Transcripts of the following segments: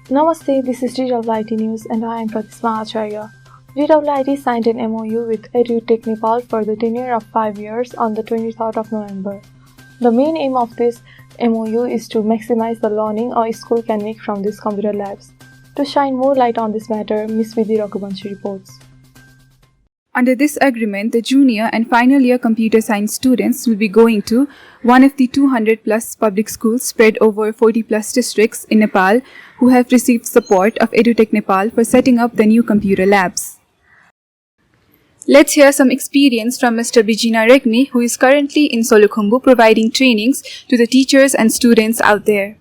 Namaste, this is DWIT News and I am Pratishma Acharya. DWIT signed an MOU with EduTech Nepal for the tenure of 5 years on the 23rd of November. The main aim of this MOU is to maximize the learning a school can make from these computer labs. To shine more light on this matter, Ms. Bidhi Raghubanshi reports. Under this agreement, the junior and final year computer science students will be going to one of the 200 plus public schools spread over 40 plus districts in Nepal who have received support of EduTech Nepal for setting up the new computer labs. Let's hear some experience from Mr. Bijina Regni, who is currently in Solukhumbu providing trainings to the teachers and students out there.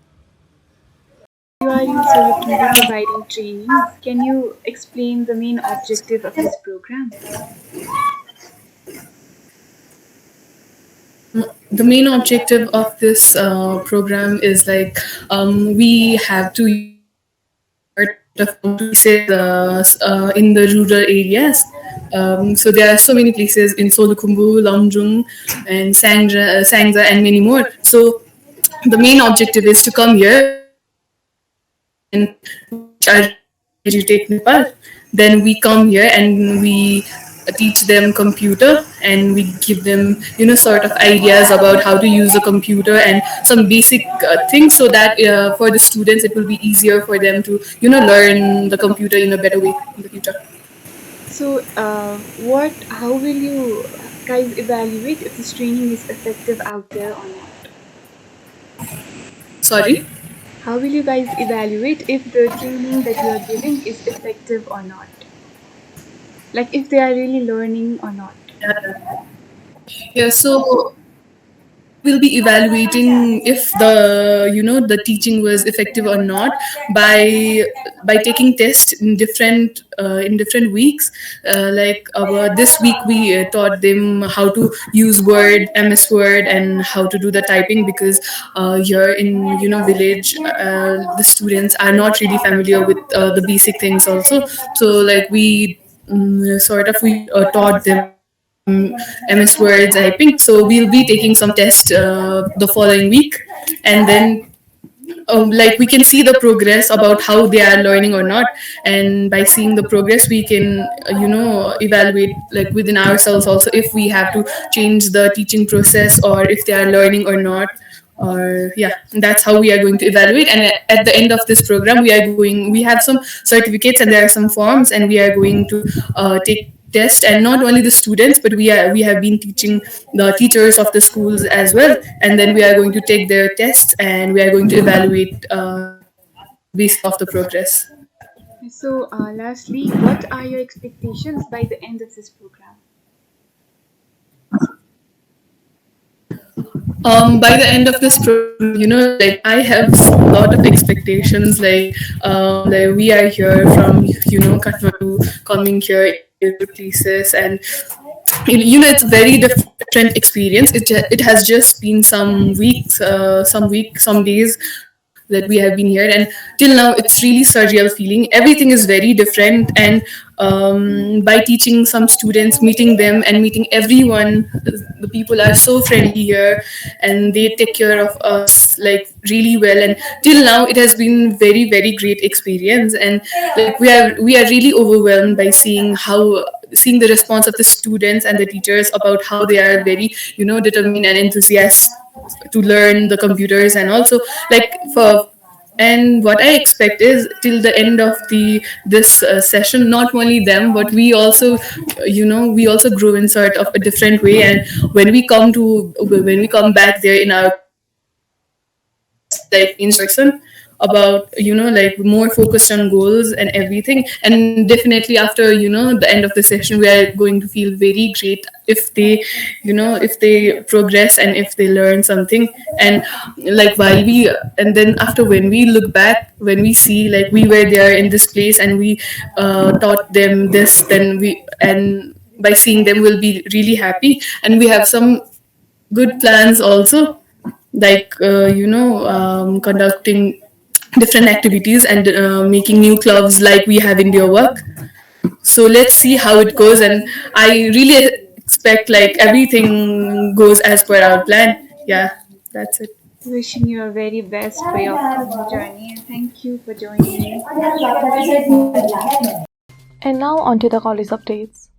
You are in Solukhumbu providing training. Can you explain the main objective of this program? The main objective of this program is we have to in the rural areas. So there are so many places in Solukhumbu, Lamjung, and Sangza, and many more. So the main objective is to come here and educate Nepal. Then we come here and we teach them computer and we give them sort of ideas about how to use a computer and some basic things, so that for the students it will be easier for them to learn the computer in a better way in the future. So how will you guys evaluate if this training is effective out there or not? Sorry? How will you guys evaluate if the training that you are giving is effective or not? Like if they are really learning or not? Yeah, so we'll be evaluating if the teaching was effective or not by taking tests in different weeks. This week we taught them how to use Word, MS Word, and how to do the typing, because here in village the students are not really familiar with the basic things also. So we taught them MS Word typing. So we'll be taking some tests the following week, and then we can see the progress about how they are learning or not. And by seeing the progress, we can evaluate within ourselves also if we have to change the teaching process or if they are learning or not. Or that's how we are going to evaluate. And at the end of this program, we have some certificates and there are some forms, and we are going to take test. And not only the students, but we have been teaching the teachers of the schools as well, and then we are going to take their tests and we are going to evaluate based off the progress. So lastly, what are your expectations by the end of this program? By the end of this program, I have a lot of expectations. We are here from Kathmandu, coming here to places, and it's a very different experience. It has just been some days that we have been here, and till now it's really surreal feeling. Everything is very different, and by teaching some students, meeting them and meeting everyone, the people are so friendly here and they take care of us really well. And till now it has been very, very great experience, and we are really overwhelmed by seeing the response of the students and the teachers about how they are very determined and enthusiastic to learn the computers. And also and what I expect is till the end of this session, not only them, but we also grow in sort of a different way. And when we come back there in our instruction about more focused on goals and everything. And definitely after the end of the session, we are going to feel very great if they progress and if they learn something. And and then after, when we look back, when we see we were there in this place and we taught them this, then by seeing them, we'll be really happy. And we have some good plans also, conducting different activities and making new clubs like we have in their work. So let's see how it goes, and I really expect everything goes as per our plan. Yeah, that's it. Wishing you a very best for your upcoming journey, and thank you for joining me. And now onto the college updates.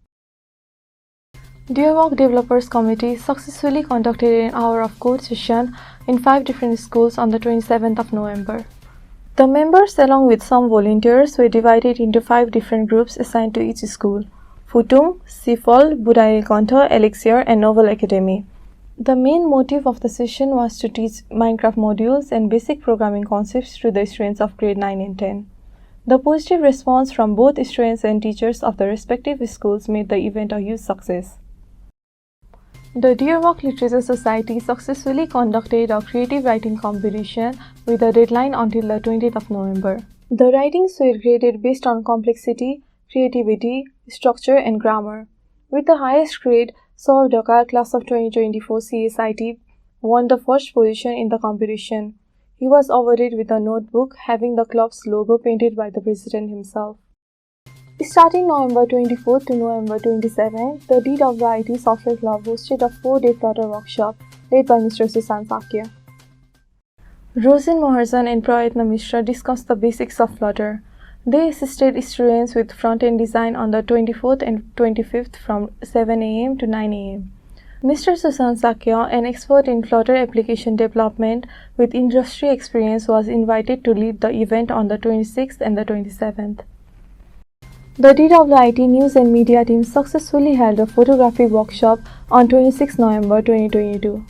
DWIT Developers Committee successfully conducted an hour of code session in 5 different schools on the 27th of November. The members, along with some volunteers, were divided into 5 different groups assigned to each school: Futum, Sifal, Budai Kantha, Elixir, and Novel Academy. The main motive of the session was to teach Minecraft modules and basic programming concepts to the students of grade 9 and 10. The positive response from both students and teachers of the respective schools made the event a huge success. The DWIT Literature Society successfully conducted a creative writing competition with a deadline until the 20th of November. The writings were graded based on complexity, creativity, structure, and grammar. With the highest grade, Saurav Dakar, class of 2024 CSIT, won the first position in the competition. He was awarded with a notebook having the club's logo painted by the president himself. Starting November 24 to November 27, the DWIT Software Club hosted a 4-day Flutter workshop led by Mr. Sushant Sakya. Rosen Mahajan and Prayatna Mishra discussed the basics of Flutter. They assisted students with front-end design on the 24th and 25th from 7 am to 9 am. Mr. Sushant Sakya, an expert in Flutter application development with industry experience, was invited to lead the event on the 26th and the 27th. The DWIT News and Media team successfully held a photography workshop on 26 November 2022.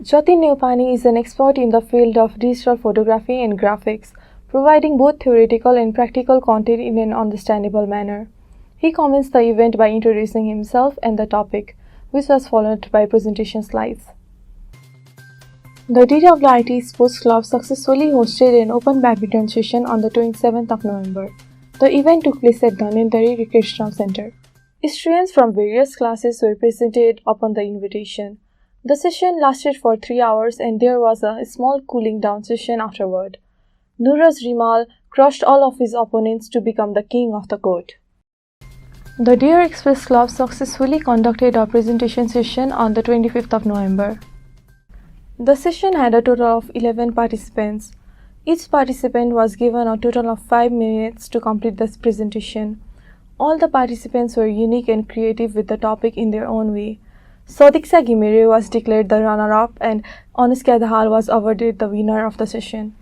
Jatin Neupane is an expert in the field of digital photography and graphics, providing both theoretical and practical content in an understandable manner. He commenced the event by introducing himself and the topic, which was followed by presentation slides. The DWIT Sports Club successfully hosted an open badminton session on the 27th of November. The event took place at Dhanantari Recreational Center. Students from various classes were presented upon the invitation. The session lasted for 3 hours and there was a small cooling down session afterward. Nuraj Rimal crushed all of his opponents to become the king of the court. The Dear Express Club successfully conducted a presentation session on the 25th of November. The session had a total of 11 participants. Each participant was given a total of 5 minutes to complete this presentation. All the participants were unique and creative with the topic in their own way. Sadiksha Gimere was declared the runner-up and Anushka Dahal was awarded the winner of the session.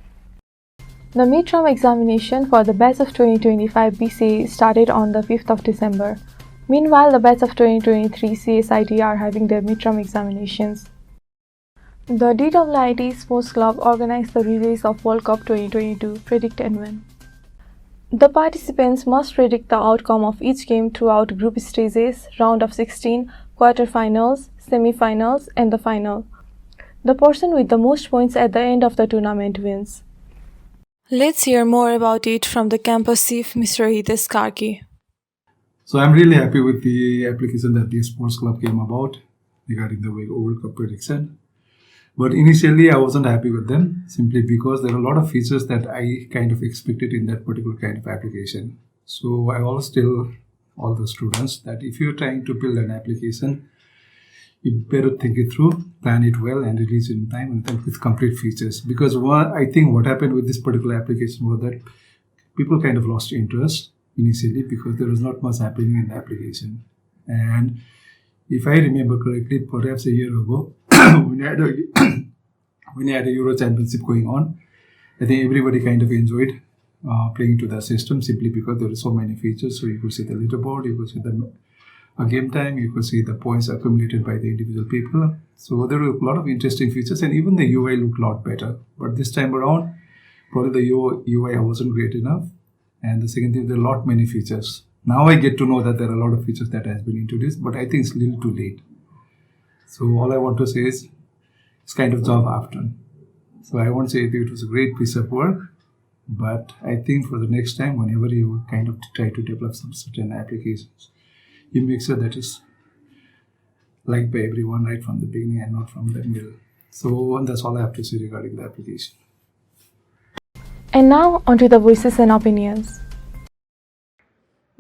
The midterm examination for the batch of 2025 BCA started on the 5th of December. Meanwhile, the batch of 2023 CSIT are having their midterm examinations. The DWIT Sports Club organized the relays of World Cup 2022, Predict and Win. The participants must predict the outcome of each game throughout group stages, round of 16, quarterfinals, semi-finals, and the final. The person with the most points at the end of the tournament wins. Let's hear more about it from the campus chief, Mr. Hitesh Karki. So I'm really happy with the application that the sports club came about regarding the World Cup prediction. But initially I wasn't happy with them simply because there are a lot of features that I kind of expected in that particular kind of application. So I always tell all the students that if you're trying to build an application, you better think it through, plan it well and release it in time and then with complete features. Because I think what happened with this particular application was that people kind of lost interest initially because there was not much happening in the application. And if I remember correctly, perhaps a year ago, when we had a Euro Championship going on, I think everybody kind of enjoyed playing to the system simply because there were so many features. So you could see the leaderboard, you could see the game time, you could see the points accumulated by the individual people. So there were a lot of interesting features and even the UI looked a lot better. But this time around, probably the UI wasn't great enough. And the second thing, there are a lot many features. Now I get to know that there are a lot of features that has been introduced, but I think it's a little too late. So all I want to say is, it's kind of job after. So I won't say it was a great piece of work, but I think for the next time, whenever you kind of try to develop some certain applications, you make sure that is liked by everyone right from the beginning and not from the middle. So that's all I have to say regarding the application. And now onto the voices and opinions.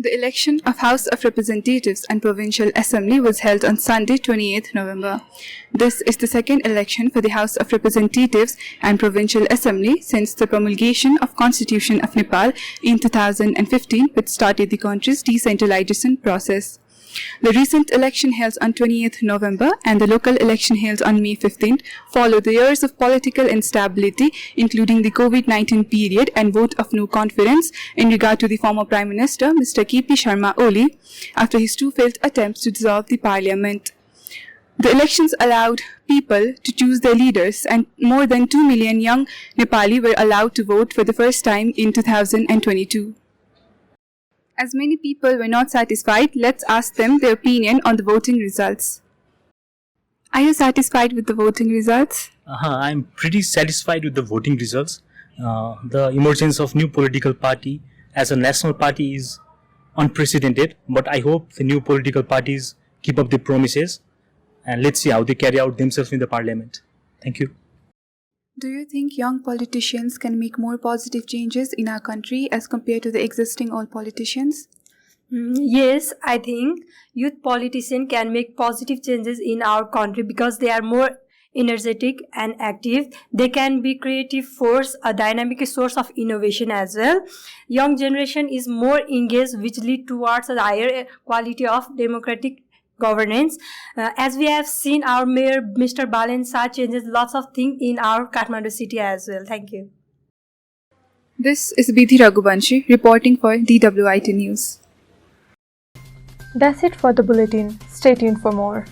The election of House of Representatives and Provincial Assembly was held on Sunday, 28th November. This is the second election for the House of Representatives and Provincial Assembly since the promulgation of Constitution of Nepal in 2015, which started the country's decentralization process. The recent election held on 20th November and the local election held on May 15th followed the years of political instability, including the COVID-19 period and vote of no confidence in regard to the former Prime Minister, Mr. K.P. Sharma Oli, after his two failed attempts to dissolve the parliament. The elections allowed people to choose their leaders, and more than 2 million young Nepali were allowed to vote for the first time in 2022. As many people were not satisfied, let's ask them their opinion on the voting results. Are you satisfied with the voting results? I'm pretty satisfied with the voting results. The emergence of new political party as a national party is unprecedented, but I hope the new political parties keep up their promises and let's see how they carry out themselves in the parliament. Thank you. Do you think young politicians can make more positive changes in our country as compared to the existing old politicians? Yes, I think youth politicians can make positive changes in our country because they are more energetic and active. They can be creative force, a dynamic source of innovation as well. Young generation is more engaged, which lead towards a higher quality of democratic governance. As we have seen, our mayor, Mr. Balen Shah, changes lots of things in our Kathmandu city as well. Thank you. This is Bidhi Raghubanshi reporting for DWIT News. That's it for the bulletin. Stay tuned for more.